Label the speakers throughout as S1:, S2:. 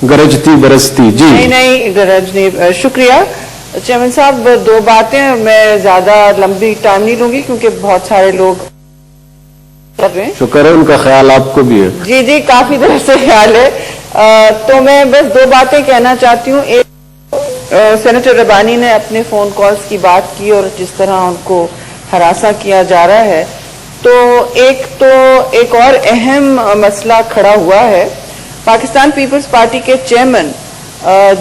S1: गरजती बरसती। जी
S2: नहीं गरज नहीं, शुक्रिया चेयरमैन साहब। दो बातें, मैं ज्यादा लंबी टाइम नहीं लूंगी क्योंकि बहुत सारे लोग कर रहे हैं।
S1: शुक्र है, उनका ख्याल आपको भी है।
S2: जी काफी देर से ख्याल है। तो मैं बस दो बातें कहना चाहती हूँ। एक, सेनेटर रबानी ने अपने फोन कॉल्स की बात की और जिस तरह उनको हरासा किया जा रहा है, तो एक और अहम मसला खड़ा हुआ है। पाकिस्तान पीपल्स पार्टी के चेयरमैन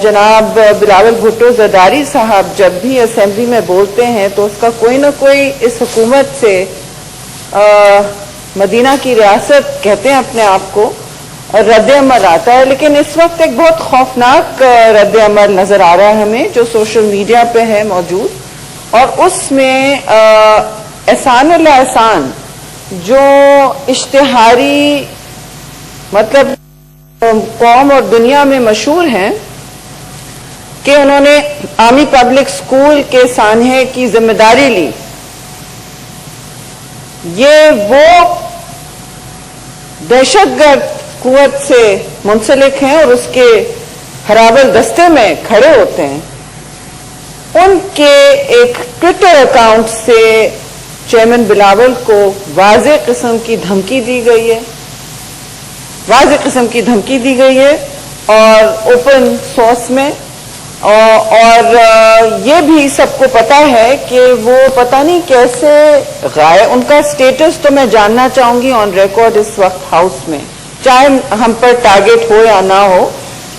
S2: जनाब बिलावल भुट्टो जरदारी साहब जब भी असेंबली में बोलते हैं तो उसका कोई ना कोई इस हुकूमत से मदीना की रियासत कहते हैं अपने आप को, रद्द अमल आता है। लेकिन इस वक्त एक बहुत खौफनाक रद्द अमल नजर आ रहा है हमें, जो सोशल मीडिया पे है मौजूद, और उसमें एहसान जो इश्तिहारी मतलब कौम और दुनिया में मशहूर हैं कि उन्होंने आर्मी पब्लिक स्कूल के सानहे की जिम्मेदारी ली, ये वो दहशतगर्द कुव्वत से मुंसलिक हैं और उसके हराबल दस्ते में खड़े होते हैं। उनके एक ट्विटर अकाउंट से चेयरमैन बिलावल को वाज़ेह किस्म की धमकी दी गई है, वाज़ेह किस्म की धमकी दी गई है और ओपन सोर्स में, और ये भी सबको पता है कि वो पता नहीं कैसे गायब, उनका स्टेटस तो मैं जानना चाहूंगी ऑन रिकॉर्ड इस वक्त हाउस में, चाहे हम पर टारगेट हो या ना हो।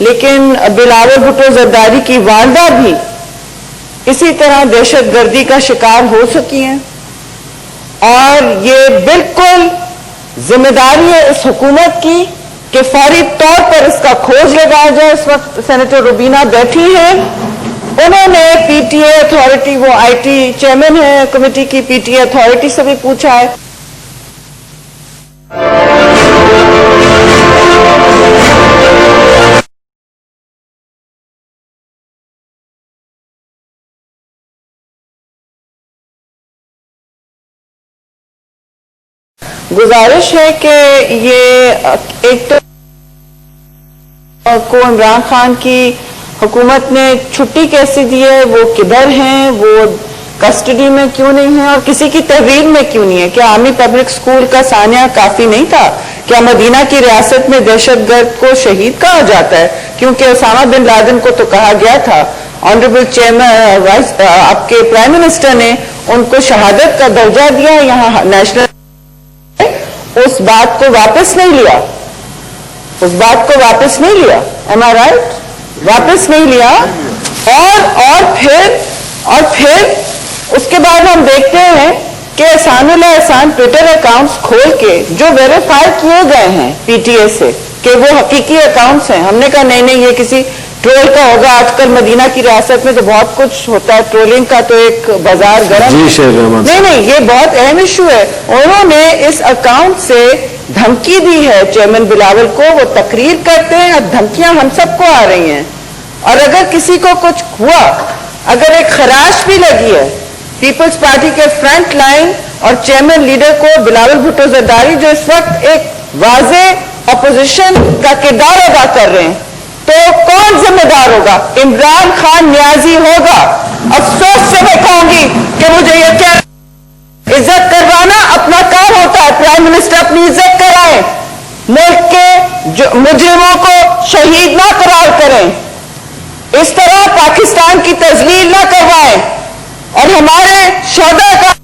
S2: लेकिन बिलावल भुट्टो जरदारी की वालदा भी इसी तरह दहशतगर्दी का शिकार हो सकी हैं, और ये बिल्कुल जिम्मेदारी है इस हुकूमत की कि फौरी तौर पर इसका खोज लगाया जाए। इस वक्त सेनेटर रुबीना बैठी हैं, उन्होंने पीटीए अथॉरिटी, वो आईटी चेयरमैन है कमेटी की, पीटीए अथॉरिटी से भी पूछा है। गुजारिश है कि ये एक तो को इमरान खान की हुकूमत ने छुट्टी कैसे दी है, वो किधर हैं, वो कस्टडी में क्यों नहीं है और किसी की तहवील में क्यों नहीं है? क्या आर्मी पब्लिक स्कूल का सानिया काफी नहीं था? क्या मदीना की रियासत में दहशतगर्द को शहीद कहा जाता है? क्योंकि ओसामा बिन लादेन को तो कहा गया था, ऑनरेबल चेयरमैन आपके प्राइम मिनिस्टर ने उनको शहादत का दर्जा दिया, यहाँ नेशनल उस बात को वापस नहीं लिया, उस बात को वापस नहीं लिया, एम आई राइट? वापस नहीं लिया। और फिर उसके बाद हम देखते हैं कि एहसान ट्विटर अकाउंट्स खोल के जो वेरीफाई किए गए हैं पीटीए से कि वो हकीकी अकाउंट्स हैं, हमने कहा नहीं ये किसी ट्रोल का होगा। आजकल मदीना की रियासत में तो बहुत कुछ होता है, ट्रोलिंग का तो एक बाजार गर्म। नहीं ये बहुत अहम इशू है। उन्होंने इस अकाउंट से धमकी दी है चेयरमैन बिलावल को, वो तकरीर करते हैं और धमकियां हम सबको आ रही हैं। और अगर किसी को कुछ हुआ, अगर एक खराश भी लगी है पीपल्स पार्टी के फ्रंट लाइन और चेयरमैन लीडर को बिलावल भुट्टो जरदारी, जो इस वक्त एक वाज़ेह अपोजिशन का किरदार अदा कर रहे हैं, तो कौन जिम्मेदार होगा? इमरान खान न्याजी होगा। अफसोस से मैं कहूंगी कि मुझे ये क्या इज्जत करवाना अपना काम होता है, प्राइम मिनिस्टर अपनी इज्जत कराएं, मुल्क के मुजरिमों को शहीद ना करार करें, इस तरह पाकिस्तान की तजलील ना करवाएं और हमारे शहदा का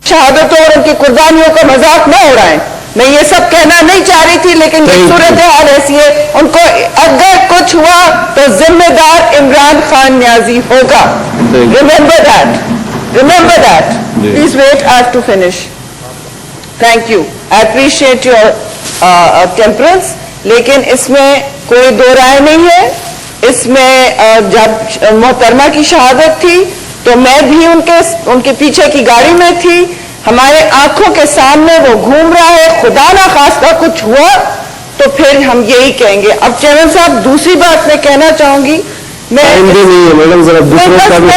S2: शहादतों और उनकी कुर्बानियों का मजाक न उड़ाएं। मैं ये सब कहना नहीं चाह रही थी, लेकिन सूरत हाल ऐसी है, उनको अगर कुछ हुआ तो जिम्मेदार इमरान खान न्याजी होगा। Remember that. Please wait, I have to finish. Thank you, I appreciate your temperance, लेकिन इसमें कोई दो राय नहीं है। इसमें जब मोहतरमा की शहादत थी तो मैं भी उनके पीछे की गाड़ी में थी, हमारे आंखों के सामने वो घूम रहा है। खुदा ना खास्ता कुछ हुआ तो फिर हम यही कहेंगे। अब चेयरमैन साहब, दूसरी बात मैं कहना चाहूंगी, मैं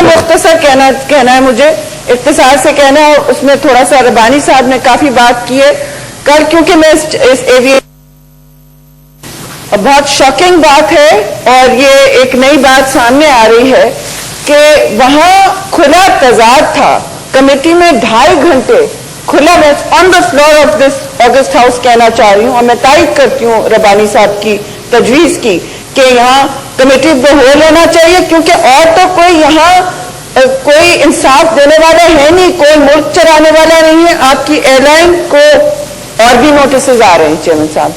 S2: मुख्तसर कहना है, मुझे इख्तिसार से कहना है, और उसमें थोड़ा सा रबानी साहब ने काफी बात की है कल, क्योंकि मैं इस اور بہت شاکنگ بات ہے اور یہ ایک نئی بات سامنے آ رہی ہے کہ وہاں کھلا تضاد تھا. کمیٹی میں 2.5 گھنٹے کھلا میں on the floor of this August house کہنا چاہ رہی ہوں اور میں تائید کرتی ہوں ربانی صاحب کی تجویز کی کہ یہاں کمیٹی کو ہول ہونا چاہیے کیونکہ اور تو کوئی یہاں کوئی انصاف دینے والا ہے نہیں, کوئی ملک چلانے والا نہیں ہے. آپ کی ایئر لائن کو اور بھی نوٹسز آ رہے ہیں چیئرمین صاحب,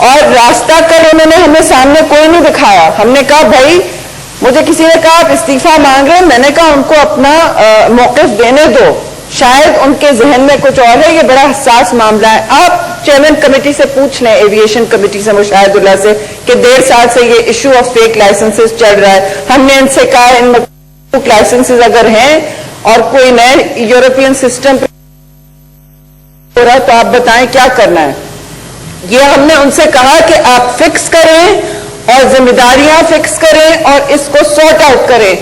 S2: اور راستہ کل انہوں نے ہمیں سامنے کوئی نہیں دکھایا. ہم نے کہا بھائی مجھے کسی نے کہا آپ استعفیٰ مانگ رہے ہیں, میں نے کہا ان کو اپنا موقف دینے دو, شاید ان کے ذہن میں کچھ اور ہے, یہ بڑا حساس معاملہ ہے. آپ چیئرمین کمیٹی سے پوچھ لیں, ایویشن کمیٹی سے مشاہد اللہ سے, کہ 1.5 سال سے یہ ایشو آف فیک لائسنسز چل رہا ہے. ہم نے ان سے کہا ان لائسنسز اگر ہیں اور کوئی نئے یورپین سسٹم ہو رہا تو آپ بتائیں کیا کرنا ہے. یہ ہم نے ان سے کہا کہ آپ فکس کریں اور ذمہ داریاں فکس کریں اور اس کو سارٹ آؤٹ کریں.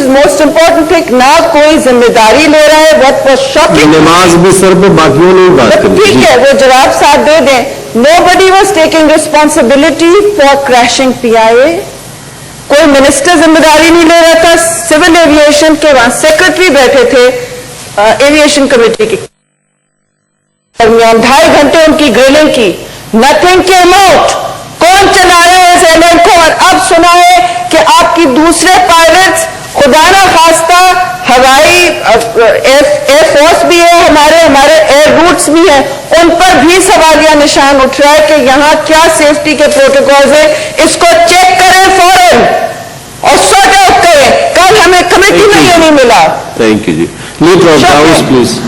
S2: موسٹ امپورٹنٹ تھنگ, نہ کوئی ذمہ داری لے رہا ہے. بہت شاکنگ
S1: نماز بھی سر پہ باقیوں نے بات کرنی.
S2: ٹھیک ہے, وہ جواب ساتھ دے دیں. Nobody was taking responsibility for crashing PIA. کوئی منسٹر ذمہ داری نہیں لے رہا تھا. سول ایویشن کے وہاں سیکرٹری بیٹھے تھے ایویشن کمیٹی کے درمیان, 2.5 گھنٹے ان کی گرلنگ کی. Nothing came out. کون چلا رہا ہے اس ایئرلائن کو؟ اور اب سنا ہے کہ آپ کی دوسرے پائلٹس خدا نہ خواستہ ہوائی ایئر فورس بھی ہے, ہمارے ایئر روٹس بھی ہیں, ان پر بھی سوالیہ نشان اٹھ رہا ہے کہ یہاں کیا سیفٹی کے پروٹوکولز ہیں. اس کو چیک کریں فوراً اور سارٹ آؤٹ کریں. کل ہمیں کمیٹی میں یہ نہیں ملا.
S1: تھینک یو جی. Leader of the house please.